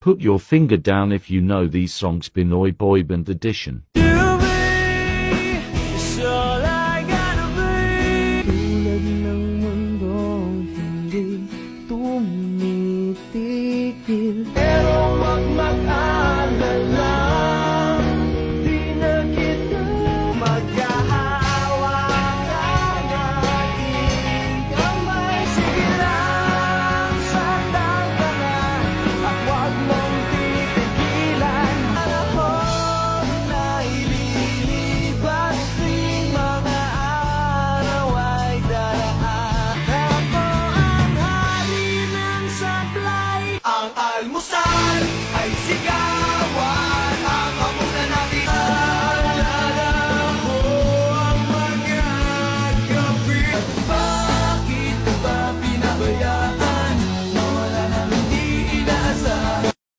Put your finger down if you know these songs. Pinoy Boy Band Edition. Tulad ng mundong hindi tumitigil. Pero wag mag-alala, di na kita magkahawakan ng aking kamay. Sige lang, saktan ka na, at wag mong titigilan. Panahon na ililipas, tuwing mga araw ay daraan. Ako ang hari ng sablay, ang almusal ay sigaw.